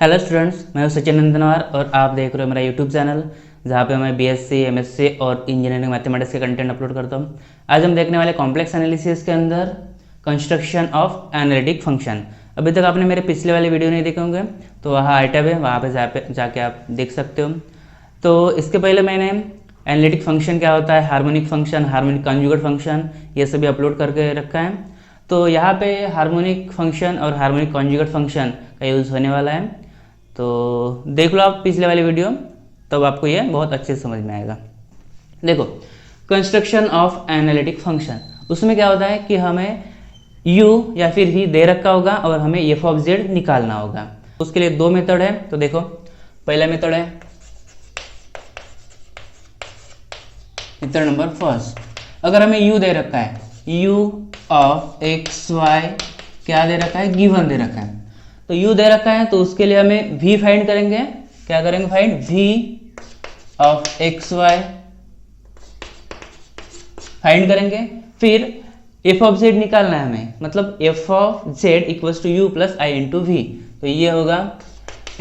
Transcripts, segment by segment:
Hello students, मैं हूं सचिन नंदनवार और आप देख रहे हो मेरा यूट्यूब चैनल जहां पे मैं बीएससी, एमएससी और इंजीनियरिंग मैथमेटिक्स के कंटेंट अपलोड करता हूं। आज हम देखने वाले कॉम्प्लेक्स एनालिसिस के अंदर कंस्ट्रक्शन ऑफ एनालिटिक फंक्शन। अभी तक आपने मेरे पिछले वाले वीडियो नहीं देखे होंगे तो वहाँ आई टैब है, वहाँ पर जाके आप देख सकते हो। तो इसके पहले मैंने एनालिटिक फंक्शन क्या होता है, harmonic function, harmonic conjugate function, ये सभी अपलोड करके रखा है। तो यहाँ पे हार्मोनिक फंक्शन और हार्मोनिक कंजुगेट फंक्शन का यूज़ होने वाला है। तो देख लो आप पिछले वाली वीडियो, तब आपको ये बहुत अच्छे से समझ में आएगा। देखो, कंस्ट्रक्शन ऑफ एनालिटिक फंक्शन, उसमें क्या होता है कि हमें u या फिर v दे रखा होगा और हमें f ऑफ z निकालना होगा। उसके लिए दो मेथड है। तो देखो, पहला मेथड है मेथड नंबर फर्स्ट। अगर हमें u दे रखा है, u ऑफ एक्स वाई क्या दे रखा है, गिवन दे रखा है। तो u दे रखा है तो उसके लिए हमें v फाइंड करेंगे। क्या करेंगे find, v of x y find करेंगे। फिर f ऑफ z निकालना है हमें, मतलब f of z equals to u plus i into v. तो ये होगा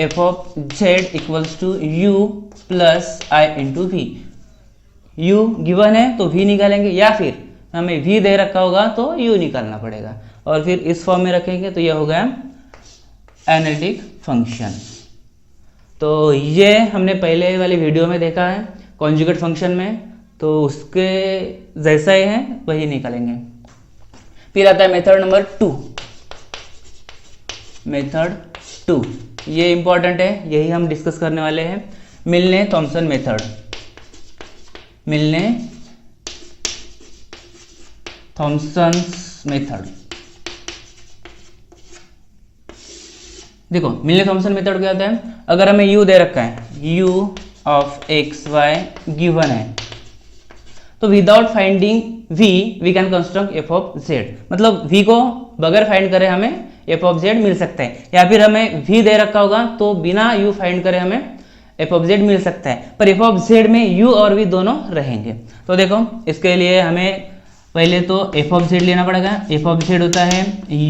f of z equals to u plus i into v. u given है तो v निकालेंगे, या फिर हमें v दे रखा होगा तो u निकालना पड़ेगा और फिर इस फॉर्म में रखेंगे। तो ये होगा एनालिटिक फंक्शन। तो ये हमने पहले वाली वीडियो में देखा है कॉन्जुगेट फंक्शन में, तो उसके जैसा ही है वही निकालेंगे। फिर आता है method number two. Method two ये इंपॉर्टेंट है, यही हम डिस्कस करने वाले हैं। Milne Thomson method, Milne Thomson method. देखो, मिलने थॉमसन मेथड क्या होता है, अगर हमें u दे रखा है, u of x y given है, तो without finding v we can construct f of z। मतलब v को बगैर फाइंड करे हमें f ऑफ z मिल सकता है, या फिर हमें v दे रखा होगा तो बिना u फाइंड करे हमें f ऑफ z मिल सकता है, पर f ऑफ z में u और v दोनों रहेंगे। तो देखो, इसके लिए हमें पहले तो f ऑफ z लेना पड़ेगा। f ऑफ z होता है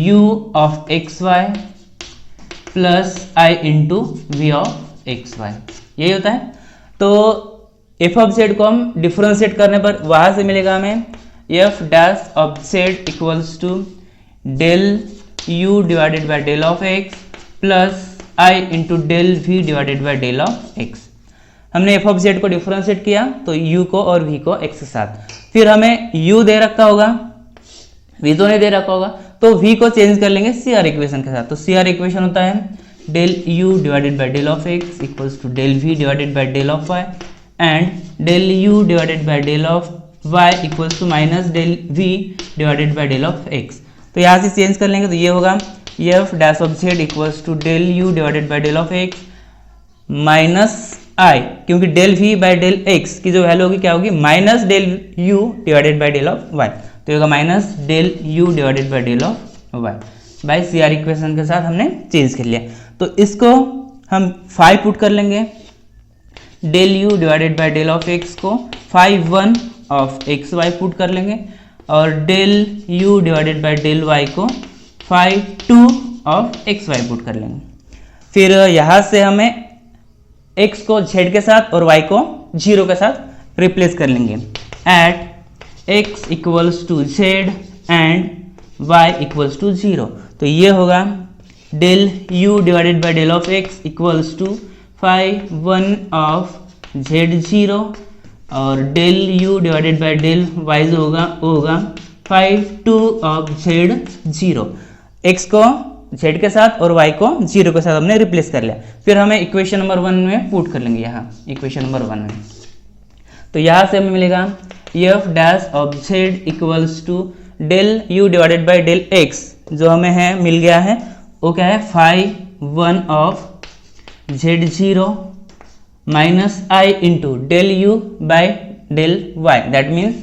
u of x y plus i into v of x y, यही होता है। तो f ऑफ z को हम डिफ्रेंशिएट करने पर वहां से मिलेगा हमें f dash of z equals to del u divided by del of x plus i into del v divided by del of x। हमने f ऑफ z को डिफ्रेंशिएट किया तो u को और v को x के साथ। फिर हमें u दे रखा होगा, v तो नहीं दे रखा होगा, तो v को चेंज कर लेंगे CR इक्वेशन के साथ। तो CR इक्वेशन होता है del u divided by del of x equals to del v divided by del of y and del u divided by del of y equals to minus del v divided by del of x। तो यहाँ से change कर लेंगे तो ये होगा f dash of z equals to del u divided by del of x minus i, क्योंकि del v by del x की जो वैल्यू होगी क्या होगी, minus del u divided by del of y। तो ये होगा minus del u divided by del of y by CR equation के साथ हमने चेंज कर लिया। तो इसको हम 5 पुट कर लेंगे, del u divided by del of x को 5(1) ऑफ एक्स वाई पुट कर लेंगे और del u divided by del y को 5(2) ऑफ एक्स वाई पुट कर लेंगे। फिर यहाँ से हमें x को z के साथ और y को 0 के साथ रिप्लेस कर लेंगे। At x equals to z and y equals to 0। तो ये होगा del u divided by del of x equals to 5(1) of z0 और del u divided by del y जो होगा 5(2) ऑफ z0। x को z के साथ और y को 0 के साथ हमने रिप्लेस कर लिया। फिर हमें इक्वेशन नंबर 1 में पुट कर लेंगे, यहाँ इक्वेशन नंबर 1 में। तो यहाँ से हमें मिलेगा f dash of z equals to del u divided by del x जो हमें है मिल गया है, वो क्या है 5(1) of z0 minus i into del u by del y, that means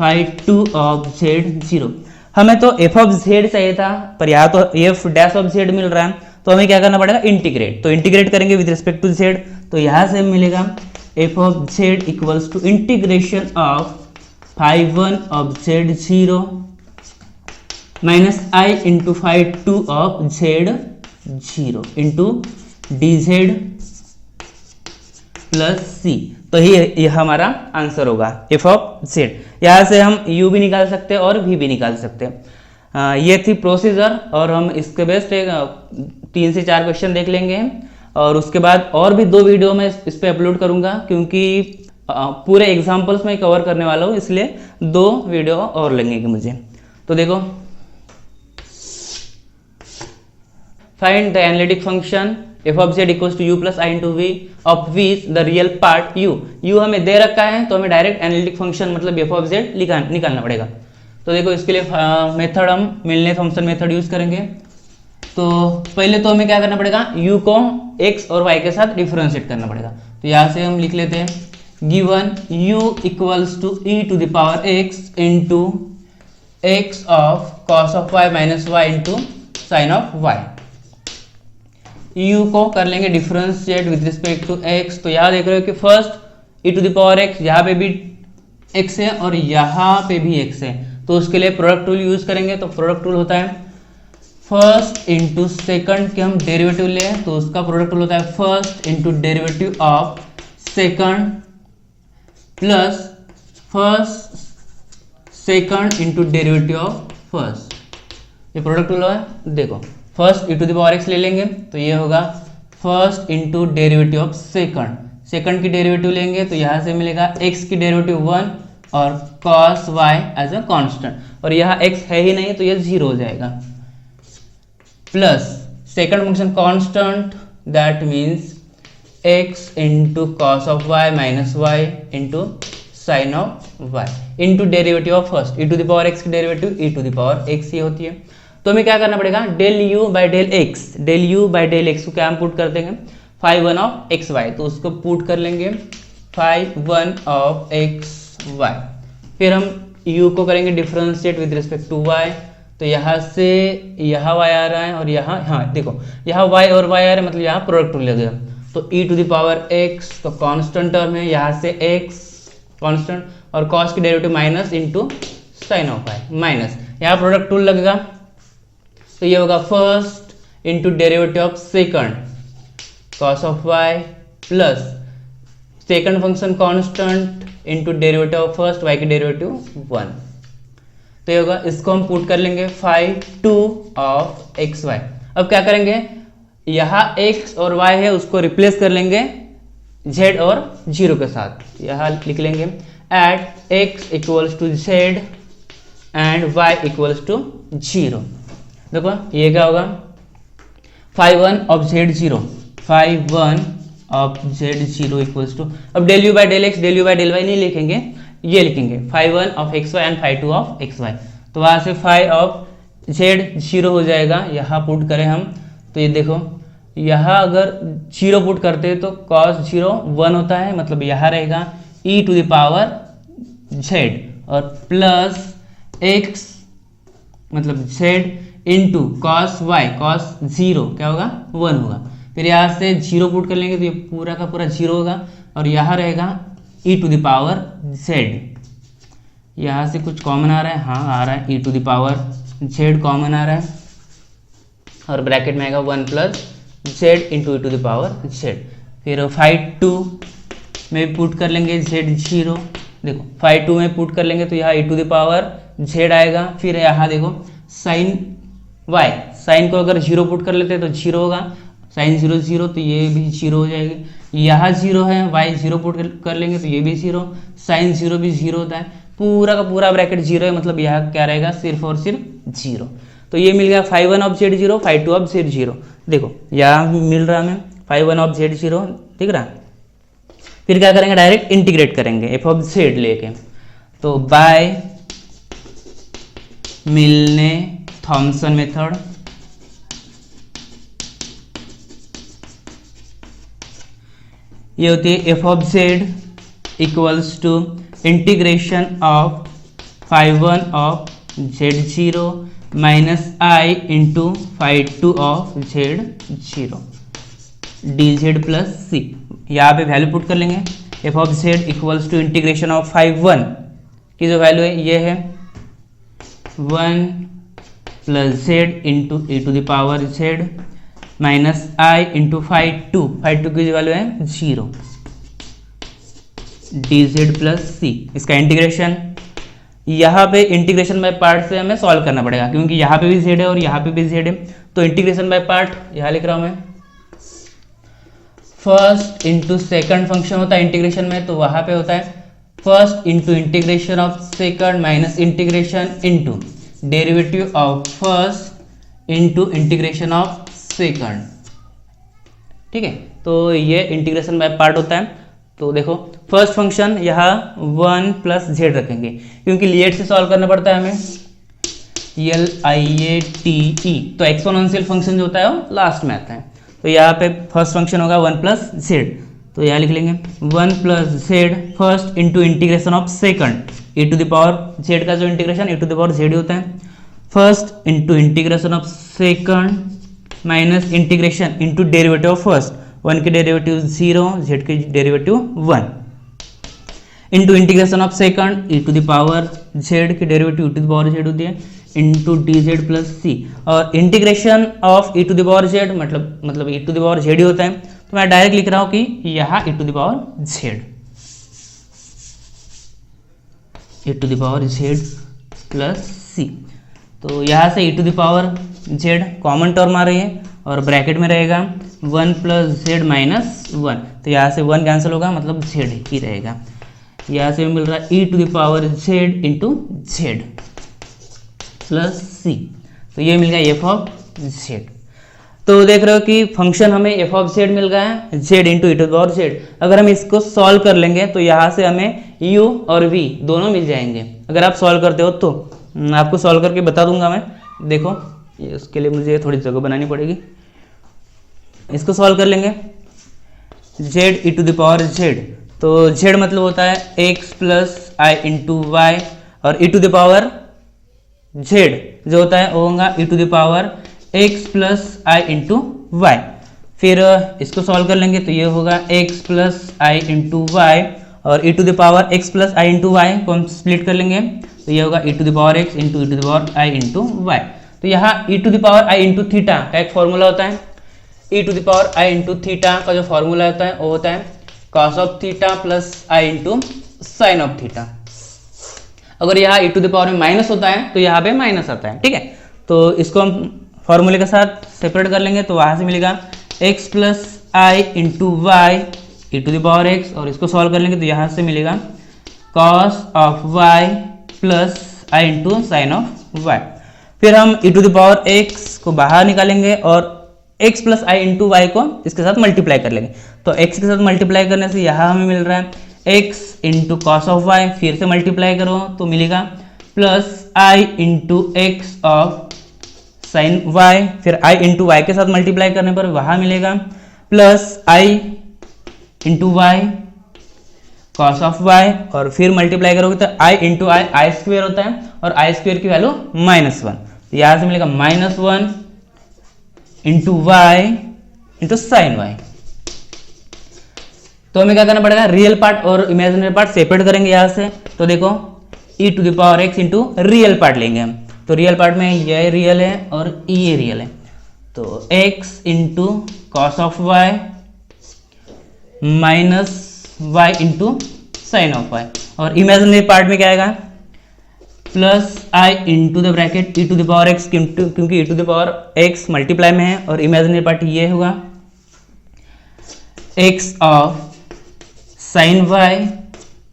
5(2) of z0। हमें तो f ऑफ z चाहिए था, पर यहाँ तो f डैश ऑफ z मिल रहा है, तो हमें क्या करना पड़ेगा, इंटीग्रेट। तो इंटीग्रेट करेंगे विद रिस्पेक्ट टू z, तो यहाँ से मिलेगा f of z equals to integration of 5(1) of z0 minus i into 5(2) of z0 into d z plus c. तो यह हमारा आंसर होगा एफ ऑफ जेड। यहाँ से हम यू भी निकाल सकते हैं और वी भी निकाल सकते हैं। ये थी प्रोसीजर, और हम इसके बेस्ट 3 से 4 क्वेश्चन देख लेंगे, और उसके बाद और भी 2 वीडियो मैं इस पे अपलोड करूँगा, क्योंकि पूरे एग्जाम्पल्स में कवर करने वाला हूँ, इसलिए 2 वीडियो और लगेंगे मुझे। तो देखो, find the analytic function f of z equals to u plus i into v of which the real part u हमें दे रखा है, तो हमें डायरेक्ट एनालिटिक फंक्शन मतलब एफ ऑफ जेड निकालना पड़ेगा। तो देखो, इसके लिए मेथड हम मिलने थॉमसन मेथड यूज करेंगे। तो पहले तो हमें क्या करना पड़ेगा, u को x और y के साथ डिफरेंशिएट करना पड़ेगा। तो यहाँ से हम लिख लेते हैं, given u equals to e to the power x into x of cos of y minus y into sine of y। u को कर लेंगे differentiate with respect to x। तो यहाँ देख रहे हो कि first e to the power x, यहाँ पे भी x है और यहाँ पे भी x है, तो उसके लिए प्रोडक्ट रूल यूज करेंगे। तो प्रोडक्ट रूल होता है फर्स्ट इंटू सेकंड के हम डेरिवेटिव लें, तो उसका प्रोडक्ट रूल होता है first into derivative of second plus first second into derivative of first. ये प्रोडक्ट रूल है। देखो, first e to the power x ले लेंगे, तो ये होगा first into derivative of second. Second की डेरिवेटिव लेंगे, तो यहाँ से मिलेगा x की डेरिवेटिव 1 और cos y as a constant, और यहाँ x है ही नहीं तो ये 0 हो जाएगा, plus second function constant, that means x into cos of y minus y into sine of y into derivative of first e to the power x की derivative e to the power x ही होती है। तो हमें क्या करना पड़ेगा, del u by del x को क्या हम पुट कर देंगे, फाई 1 ऑफ एक्स वाई, तो उसको पुट कर लेंगे फाई 1 ऑफ एक्स वाई। फिर हम u को करेंगे differentiate with respect to y, तो यहाँ से यहाँ y आ रहा है और यहाँ, हाँ देखो यहाँ y और y आ रहा है, मतलब यहाँ प्रोडक्ट रूल लगेगा। तो e to the power x तो कांस्टेंट टर्म है, यहाँ से x कांस्टेंट और cos की derivative minus into sine of y minus, यहाँ प्रोडक्ट रूल लगेगा। तो ये होगा first into derivative of second cos of y plus second function constant into derivative of first y की डेरिवेटिव 1। तो ये होगा, इसको हम पुट कर लेंगे फाई 2 ऑफ एक्स वाई। अब क्या करेंगे, यहाँ x और y है उसको रिप्लेस कर लेंगे z और 0 के साथ। यहाँ लिख लेंगे at x equals to z and y equals to 0। देखो ये क्या होगा, phi 1 of z0, phi 1 of z0 equals to, अब del u by del x del u by del y नहीं लिखेंगे, ये लिखेंगे phi 1 of x y and phi 2 of x y. तो वहाँ से फाई ऑफ z0 हो जाएगा, यहाँ पुट करें हम, तो ये देखो यहाँ अगर 0 पुट करते हैं तो cos 0 1 होता है, मतलब यहाँ रहेगा e to the power z और प्लस x मतलब z into cos y, cos 0 क्या होगा 1 होगा। फिर यहाँ से 0 पुट कर लेंगे तो ये पूरा का पूरा 0 होगा, और यहाँ रहेगा e to the power z। यहाँ से कुछ कॉमन आ रहा है, हाँ आ रहा है, e to the power z common आ रहा है, और ब्रैकेट में आएगा 1 plus z into e to the power z। फिर फाई 2 में पुट कर लेंगे z0, देखो फाई 2 में पुट कर लेंगे तो यहाँ e to the power z आएगा। फिर यहाँ देखो साइन y, साइन को अगर 0 पुट कर लेते हैं तो 0 होगा, साइन 0 0 तो ये भी 0 हो जाएगी। यहाँ 0 है, y 0 पुट कर लेंगे तो ये भी 0, साइन 0 भी 0 होता है, पूरा का पूरा ब्रैकेट 0 है, मतलब यहाँ क्या रहेगा सिर्फ और सिर्फ 0। तो ये मिल गया phi 1 of z0, phi 2 of z0। देखो यहाँ मिल रहा हमें फाई 1 ऑफ z0, दिख रहा। फिर क्या करेंगे, डायरेक्ट इंटीग्रेट करेंगे एफ ऑफ z लेके, तो बाय मिलने थॉमसन मेथड ये होती है f of z equals to integration of phi 1 of z0 minus i into phi 2 of z0 d z plus c. यहाँ पे वैल्यू पुट कर लेंगे, f of z equals to integration of phi 1 की जो value है ये है 1 plus z into e to the power z minus i into phi two की वैल्यू है 0, डी जेड प्लस सी। इसका इंटीग्रेशन, यहाँ पे इंटीग्रेशन बाय पार्ट से हमें सॉल्व करना पड़ेगा क्योंकि यहाँ पे भी जेड है और यहाँ पे भी जेड है। तो इंटीग्रेशन बाय पार्ट यहाँ लिख रहा हूँ मैं, फर्स्ट इंटू सेकंड फंक्शन होता है इंटीग्रेशन में, तो वहाँ पे होता है first into integration of second minus integration into derivative of first into integration of second. ठीक है, तो ये इंटीग्रेशन बाय पार्ट होता है। तो देखो फर्स्ट फंक्शन यहाँ 1 प्लस जेड रखेंगे क्योंकि लिएट से सॉल्व करना पड़ता है हमें, LIATE, तो एक्सपोनेंशियल फंक्शन जो होता है वो लास्ट में आता है। तो यहाँ पे फर्स्ट फंक्शन होगा 1 प्लस जेड, तो यहाँ लिख लेंगे 1 plus z first into integration of second, e to the power z का जो integration e to the power z होता है, first into integration of second minus integration into derivative of first, 1 की derivative 0, z की derivative 1, into integration of second e to the power z की derivative e to the power z होती है into d z plus c, और integration of e to the power z मतलब e to the power z ही होता है। तो मैं डायरेक्ट लिख रहा हूँ कि यहाँ e to the power z plus c. तो यहाँ से e to the power z common term आ रही है और ब्रैकेट में रहेगा 1 प्लस जेड माइनस 1, तो यहाँ से 1 कैंसिल होगा मतलब z ही रहेगा। यहाँ से मिल रहा है e to the power z into z plus c, तो ये मिल गया f ऑफ z। तो देख रहे हो कि फंक्शन हमें f ऑफ z मिल गया है, z into e to the power z। अगर हम इसको सॉल्व कर लेंगे तो यहाँ से हमें u और v दोनों मिल जाएंगे। अगर आप सॉल्व करते हो तो आपको सॉल्व करके बता दूंगा मैं। देखो ये उसके लिए मुझे थोड़ी जगह बनानी पड़ेगी। इसको सॉल्व कर लेंगे, z e to the power z, तो z मतलब होता है x plus i into y, और e to the power z जो होता है वो होगा e to the power x plus i into y. फिर इसको सॉल्व कर लेंगे तो ये होगा x plus i into y, और e to the power x plus i into y को हम स्प्लिट कर लेंगे तो ये होगा e to the power x into e to the power i into y. तो यहाँ e to the power i into theta का एक फॉर्मूला होता है, e to the power i into theta का जो फॉर्मूला होता है वो होता है cos of theta plus i into sine of theta. अगर यहाँ e टू द पावर में माइनस होता है तो यहाँ पे माइनस आता है। ठीक है, तो इसको हम फॉर्मूले के साथ सेपरेट कर लेंगे तो वहाँ से मिलेगा x plus i into y e to the power x, और इसको सॉल्व कर लेंगे तो यहाँ से मिलेगा cos of y plus i into sine of y। फिर हम e to the power x को बाहर निकालेंगे और x plus i into y को इसके साथ मल्टीप्लाई कर लेंगे। तो x के साथ मल्टीप्लाई करने से यहाँ हमें मिल रहा है x into cos of y, फिर से मल्टीप्लाई करो तो मिलेगा plus i into x of sine y, फिर आई इंटू वाई के साथ मल्टीप्लाई करने पर वहाँ मिलेगा plus i into y cos of y, और फिर मल्टीप्लाई करोगे तो आई इंटू आई आई स्क्वेयर होता है, और आई स्क्वेयर की वैल्यू -1, तो यहाँ से मिलेगा -1 into y into sine y. तो हमें क्या करना पड़ेगा, रियल पार्ट और इमेजिनरी पार्ट सेपरेट करेंगे यहाँ से। तो देखो e to the power x into real part लेंगे हम, तो रियल पार्ट में ये रियल है और ये रियल है, तो x into cos of y minus y into sine of y, और इमेजिनरी पार्ट में क्या आएगा plus i into the bracket e to the power x, क्योंकि e to the power x multiply में है, और इमेजिनरी पार्ट ये होगा x of sine y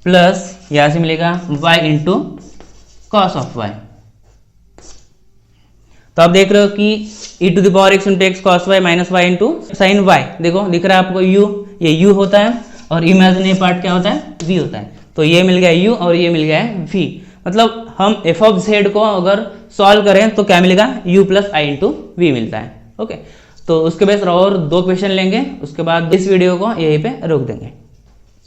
plus यहाँ से मिलेगा y into cos of y. तो आप देख रहे हो कि e to the power x into x cos y minus y into sine y, देखो दिख रहा है आपको u, ये u होता है, और इमेजिनरी पार्ट क्या होता है v होता है। तो ये मिल गया u और ये मिल गया है v, मतलब हम f ऑफ z को अगर सॉल्व करें तो क्या मिलेगा u plus i into v मिलता है। ओके, तो उसके बेस और 2 क्वेश्चन लेंगे, उसके बाद इस वीडियो को यहीं पे रोक देंगे।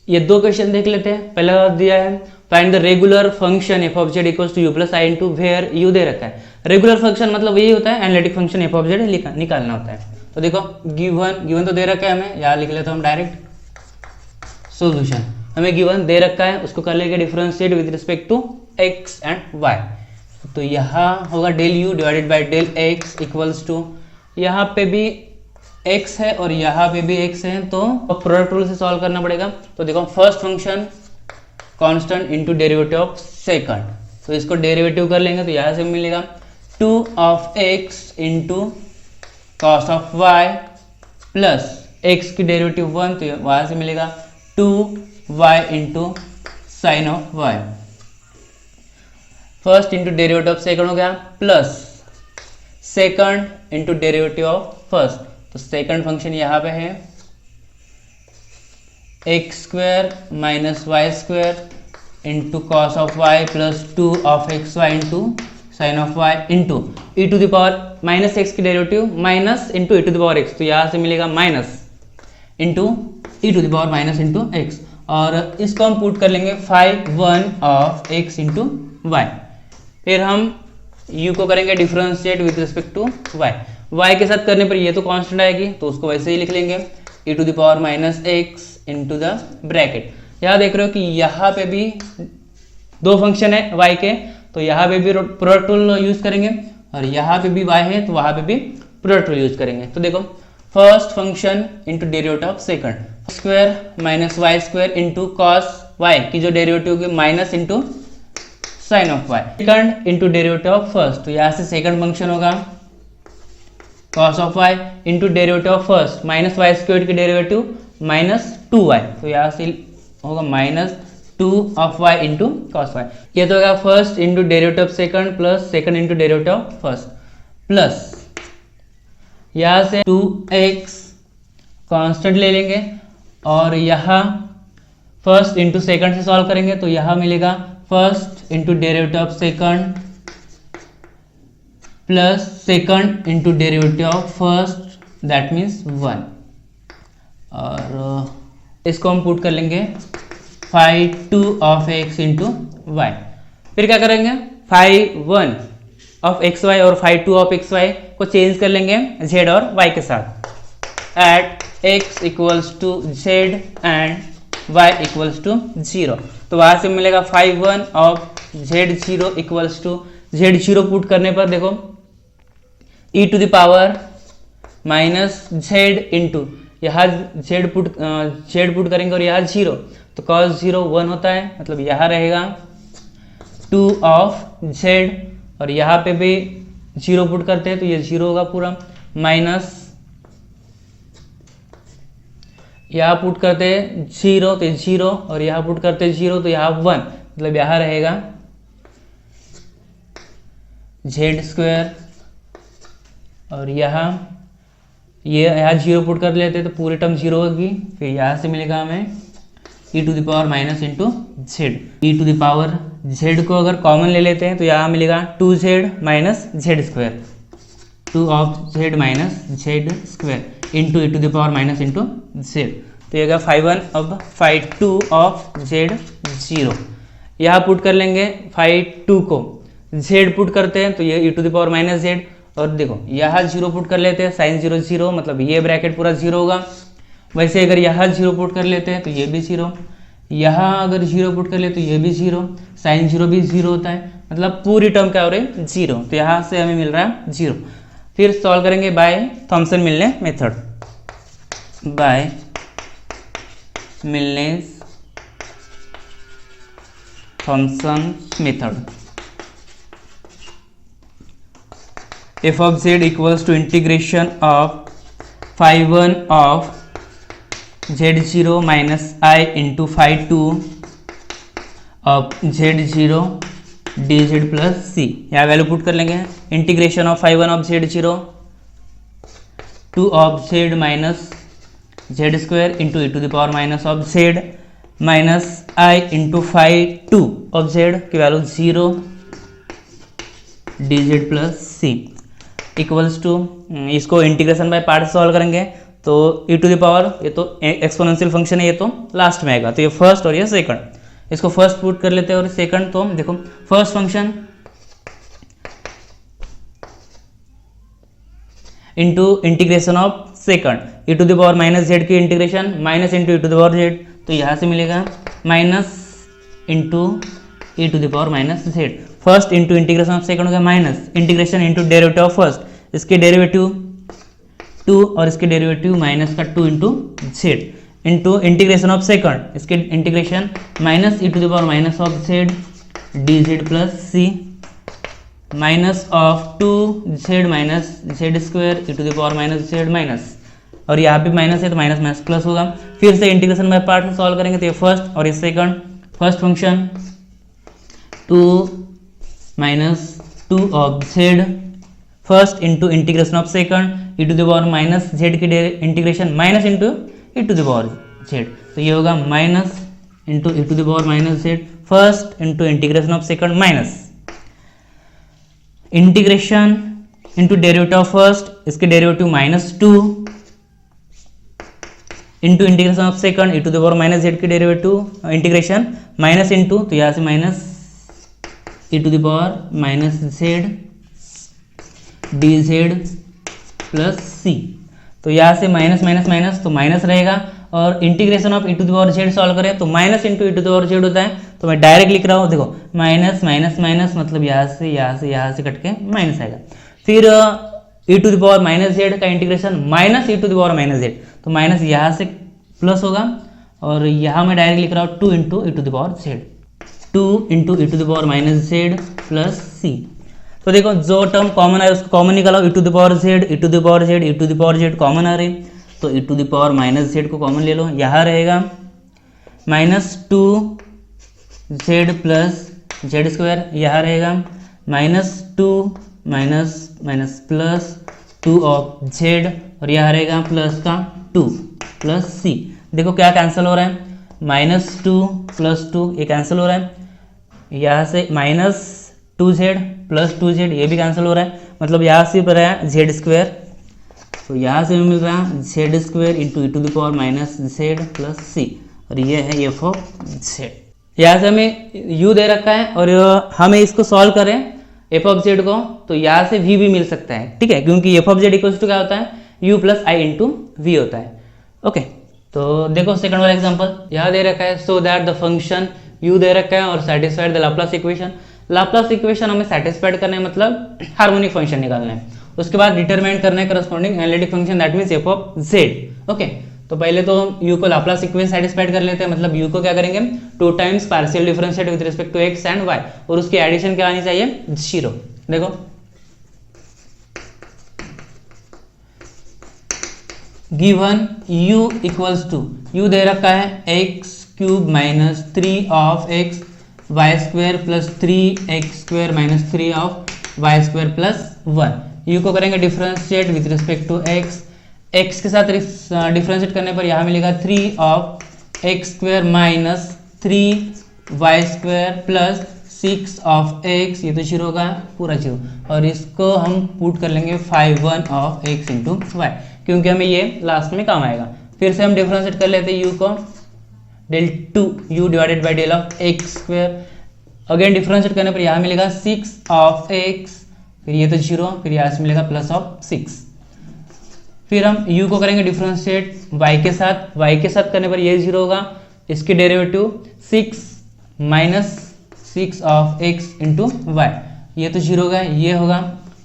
ये 2 क्वेश्चन देख लेते हैं। पहला दिया है find the regular function f of z equals to u plus i into where u दे रखा है। रेगुलर फंक्शन मतलब यही होता है analytic function f of z निकालना होता है। तो देखो गिवन तो दे रखा है हमें, यहाँ लिख लेता हूँ डायरेक्ट सॉल्यूशन। हमें गिवन दे रखा है, उसको कर लेंगे differentiate with respect to x and y। तो यहाँ होगा del u divided by del x equals to, यहाँ पे भी x है और यहाँ पे भी x है, तो प्रोडक्ट रूल से सॉल्व करना पड़ेगा। तो देखो first function constant into derivative of second, तो इसको डेरिवेटिव कर लेंगे तो यहाँ से मिलेगा 2 of x into cos of y plus x की डेरिवेटिव 1, तो वहाँ से मिलेगा 2y into sine of y। First into derivative of second हो गया plus second into derivative of first, तो सेकंड फंक्शन यहाँ पे है x square minus y square into cos of y plus 2 of x y into sine of y into e to the power minus x की derivative minus into e to the power x, तो यहाँ से मिलेगा minus into e to the power minus into x, और इसको हम put कर लेंगे 5 ऑफ एक्स इंटू वाई। फिर हम u को करेंगे differentiate with respect to y, y के साथ करने पर ये तो कांस्टेंट आएगी, तो उसको वैसे ही लिख लेंगे e to the power minus x into the bracket. यहाँ देख रहे हो कि यहाँ पे भी दो फंक्शन है y के, तो यहाँ पे भी प्रोडक्ट रूल यूज करेंगे, और यहाँ पे भी y है तो वहाँ पे भी प्रोडक्ट रूल यूज करेंगे। तो देखो first function into derivative of second square minus y square into cos y की जो डेरिवेटिव होगी minus into sine of y, second into derivative of first, तो यहाँ से सेकंड फंक्शन होगा cos of y into derivative of first minus y square की derivative minus 2y, तो यहाँ से होगा minus 2 of y into cos y. ये तो होगा first into derivative of second plus second into derivative of first, plus यहाँ से 2x कांस्टेंट ले लेंगे और यहाँ फर्स्ट इंटू सेकंड से सॉल्व करेंगे, तो यहाँ मिलेगा first into derivative of second plus second into derivative of first, that means 1, और इसको हम पुट कर लेंगे 5 ऑफ x इंटू वाई। फिर क्या करेंगे 5 ऑफ एक्स वाई और 5 ऑफ एक्स वाई को चेंज कर लेंगे z और y के साथ, at x equals to z and y equals to 0, तो वहाँ से मिलेगा 5 ऑफ z0 equals to z0 put करने पर देखो e to the power minus z into यहाँ z पुट करेंगे और यहाँ 0, तो cos 0 1 होता है, मतलब यहाँ रहेगा 2 ऑफ z, और यहाँ पे भी 0 पुट करते हैं तो ये 0 होगा पूरा, माइनस यहाँ पुट करते हैं 0 तो 0, और यहाँ पुट करते हैं 0 तो यहाँ 1, मतलब यहाँ रहेगा z स्क्वायर, और यहाँ यहाँ 0 पुट कर लेते हैं तो पूरी टर्म 0 होगी, फिर यहाँ से मिलेगा हमें e to the power minus into z, e to the power z को अगर कॉमन ले लेते हैं तो यहाँ मिलेगा 2z minus z square, 2 of z minus z square into e to the power minus into z, तो ये 5 अब 2 ऑफ z0, यहाँ पुट कर लेंगे 2 को z पुट करते हैं तो ये e to the power minus z, और देखो यहाँ 0 पुट कर लेते हैं साइन 0 0, मतलब ये ब्रैकेट पूरा 0 होगा। वैसे अगर यहाँ 0 पुट कर लेते हैं तो ये भी 0, यहाँ अगर 0 पुट कर लेते तो ये भी 0, साइन 0 भी 0 होता है, मतलब पूरी टर्म क्या हो रही है 0, तो यहाँ से हमें मिल रहा है 0। फिर सॉल्व करेंगे by Thomson Milne method, by Milne Thomson method. f of z equals to integration of 5 of z0 minus I into 2 of z0 dz plus c, यहाँ वैल्यू पुट कर लेंगे, इंटीग्रेशन ऑफ 5 ऑफ z0 2 of z minus z square into e to the power minus of z minus I into 2 of z की value 0 dz plus c equals to, इसको integration by part solve करेंगे तो e to the power, ये तो exponential function है, ये तो last में आएगा, तो ये फर्स्ट और ये सेकंड, इसको फर्स्ट पुट कर लेते हैं और सेकंड, तो देखो first function into integration of second e to the power minus z की integration minus into e to the power z, तो यहाँ से मिलेगा minus into e to the power minus z, first into integration of second हो गया minus integration into derivative of first, इसके derivative 2 और इसके डेरिवेटिव माइनस का 2 into z into integration of second, इसके integration minus e to the power minus of z d z plus c minus of 2z minus z square e to the power minus z minus, और यहाँ पे minus है तो minus minus plus होगा। फिर से integration by part solve करेंगे तो ये फर्स्ट और ये second, first function 2 minus 2 of z first into integration of second e to the power minus z की integration minus into e to the power z, तो ये होगा minus into e to the power minus z first into integration of second minus integration into derivative of first, इसके derivative minus 2 into integration of second e to the power minus z की derivative integration minus into, तो यहाँ से minus e to the power minus z d z plus c, तो यहाँ से minus minus minus तो minus रहेगा, और integration of e to the power z solve करें तो minus into e to the power z होता है, तो मैं डायरेक्ट लिख रहा हूँ, देखो माइनस माइनस माइनस मतलब यहाँ से कट के माइनस आएगा। फिर e to the power minus z का integration minus e to the power minus z, तो माइनस यहाँ से प्लस होगा, और यहाँ मैं डायरेक्ट लिख रहा हूँ 2 into e to the power z, 2 into e to the power minus z plus c. तो देखो जो टर्म कॉमन है उसको कॉमन निकालो, e to the power z e to the power z e to the power z common आ रही, तो e to the power minus z को कॉमन ले लो, यहाँ रहेगा minus 2 z plus z square, यहाँ रहेगा minus 2 minus minus plus 2 of Z, और यहाँ रहेगा प्लस का 2 प्लस सी। देखो क्या कैंसिल हो रहा है, माइनस 2 प्लस 2 ये कैंसिल हो रहा है, यहाँ से माइनस 2z प्लस 2z ये भी कैंसिल हो रहा है, मतलब यहाँ से पर है जेड स्क्वायर, तो यहाँ से मिल रहा है z square into e to the power minus z plus c, और ये है एफ ऑफ जेड। यहाँ से हमें u दे रखा है और हमें इसको सॉल्व करें एफ ऑफ जेड को, तो यहाँ से v भी मिल सकता है, ठीक है, क्योंकि f of z equal to क्या होता है u plus i into v होता है। ओके, तो देखो सेकंड वाला एग्जांपल यहाँ दे रखा है, so that the function u दे रखा है और satisfied the Laplace equation. Laplace equation हमें सेटिस्फाइड करना है, मतलब हार्मोनिक फंक्शन निकालना है, उसके बाद डिटरमाइन करना है corresponding analytic function that means F of Z. Okay, तो पहले तो u को लाप्लास इक्वेशन सेटिस्फाइड कर लेते हैं, मतलब u को क्या करेंगे 2 times partial differentiate with respect to x and y, और उसकी एडिशन क्या आनी चाहिए 0। देखो given u equals to, u दे रखा है x cube minus 3 of x y square plus 3x square minus 3 of y square plus 1। u को करेंगे differentiate with respect to x के साथ डिफरेंशिएट करने पर यहाँ मिलेगा 3 of x square minus 3y square plus 6 of x, ये तो 0 होगा पूरा 0, और इसको हम पुट कर लेंगे 5 ऑफ x इंटू वाई, क्योंकि हमें ये लास्ट में काम आएगा। फिर से हम डिफरेंशिएट कर लेते हैं u को, del 2 u divided by del of x square, again differentiate करने पर यहाँ मिलेगा 6 ऑफ x, फिर ये तो 0, फिर यहाँ से मिलेगा प्लस ऑफ 6। फिर हम u को करेंगे डिफरेंशिएट y के साथ करने पर ये 0 होगा, इसकी derivative 6 minus 6 of x into y, ये तो 0 होगा, ये होगा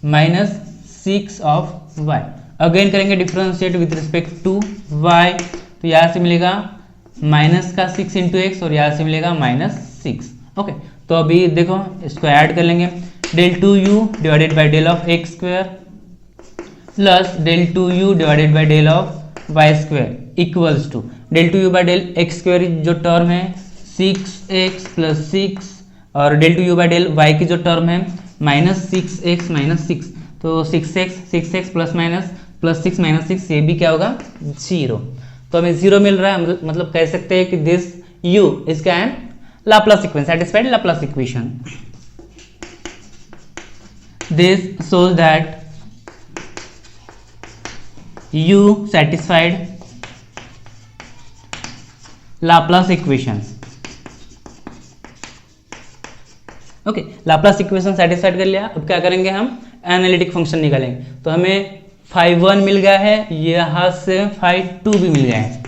माइनस 6 ऑफ y। अगेन करेंगे differentiate with respect to y, तो यहाँ से मिलेगा माइनस का 6 इंटू एक्स, और यहाँ से मिलेगा माइनस 6। ओके, तो अभी देखो इसको ऐड कर लेंगे, del 2u divided by del of x square plus del 2u divided by del of y square equals to del 2u by del x square जो टर्म है 6x प्लस 6, और del 2u by del y की जो term है minus 6x minus 6, तो 6x plus 6 minus 6 ये भी क्या होगा 0। तो हमें 0 मिल रहा है, मतलब कह सकते हैं कि दिस u इज क्या है Laplace equation, satisfied Laplace equation. This shows that u satisfied Laplace equation. Okay, Laplace equation satisfied कर लिया, अब क्या करेंगे हम एनालिटिक फंक्शन निकालेंगे, तो हमें 5 मिल गया है, यहाँ से 5 भी मिल गया है,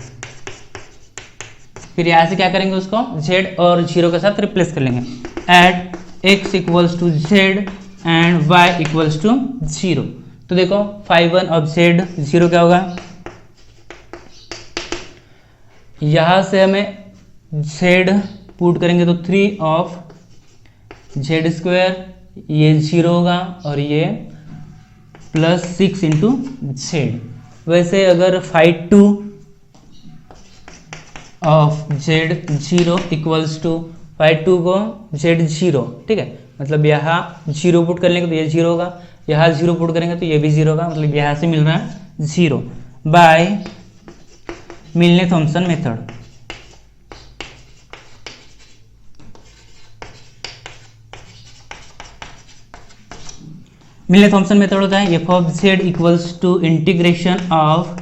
फिर यहाँ से क्या करेंगे उसको z और 0 के साथ रिप्लेस कर लेंगे, at x equals to z and y equals to 0, तो देखो फाई 1 ऑफ जेड 0 क्या होगा, यहां से हमें जेड पुट करेंगे तो 3 ऑफ जेड स्क्वायर, ये 0 होगा और ये +6 इंटू जेड। वैसे अगर phi 2 of z 0 equals to phi 2 को जेड 0, ठीक है, मतलब यहाँ 0 पुट कर लेंगे तो ये 0 होगा, यहाँ 0 पुट करेंगे तो ये भी 0 होगा, मतलब यहाँ से मिल रहा है 0 by Milne Thomson method. Milne Thomson method होता है f of z equals to integration of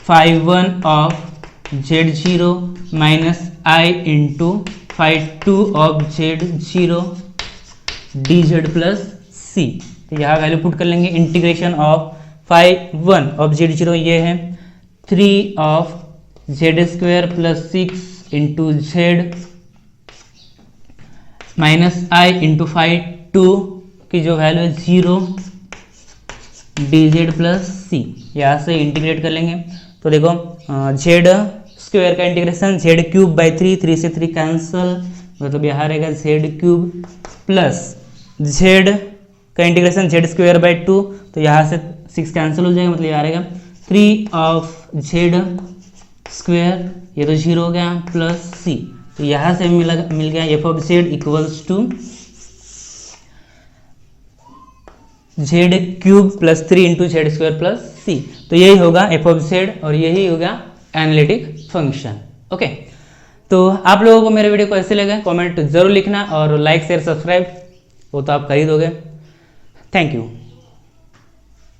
phi 1 of z 0 minus i into phi 2 of z 0 d z plus c. तो यहाँ वैल्यू पुट कर लेंगे, integration of phi 1 of z 0 ये है 3 of z square plus 6 into z minus i into phi 2 की जो value है 0 d z plus c. यहाँ से इंटीग्रेट कर लेंगे तो देखो जेड स्क्वायर का इंटीग्रेशन जेड क्यूब बाई 3 से 3 कैंसल, मतलब यहाँ रहेगा जेड क्यूब प्लस जेड का इंटीग्रेशन जेड स्क्वायर बाई 2, तो यहाँ से 6 कैंसिल हो जाएगा, मतलब यहाँ रहेगा 3 ऑफ जेड स्क्वायर, ये तो 0 हो गया प्लस सी। तो यहाँ से मिल गया f of z equals to z cube plus 3 into z square plus c. तो यही होगा एफ ऑफ जेड और यही होगा एनालिटिक फंक्शन। ओके, तो आप लोगों को मेरे वीडियो को ऐसे लगे कमेंट जरूर लिखना और लाइक शेयर सब्सक्राइब वो तो आप कर ही दोगे। Thank you.